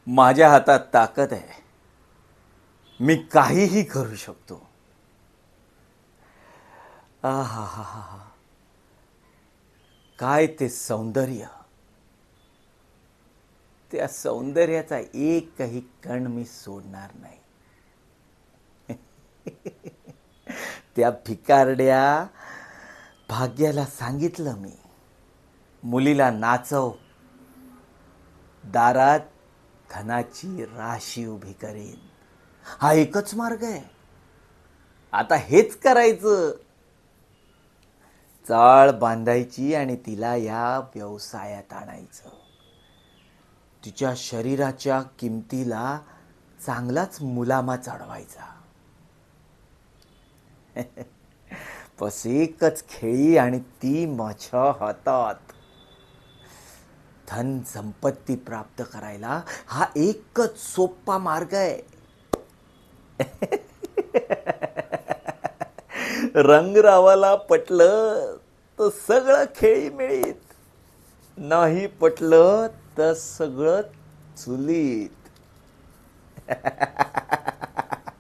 माझ्या हातात ताकद आहे. मी काहीही करू शकतो. आहा, काय ते सौंदर्य. त्या सौंदर्याचा एकही कण मी सोडणार नाही. त्या भिकारड्या भाग्याला सांगितलं मी, मुलीला नाचव, दारात धनाची राशी उभी करेन. हा एकच मार्ग आहे. आता हेच करायचं. चाळ बांधायची आणि तिला या व्यवसायात आणायचं. तिच्या शरीराच्या किमतीला चांगलाच मुलामा चढवायचा. बस एकच खेळी आणि ती माझ्या हातात. धन संपत्ती प्राप्त करायला हा एकच सोपा मार्ग आहे. रंगरावाला पटलं तर सगळं खेळी मिळीत, नाही पटलं तर सगळं चुलीत.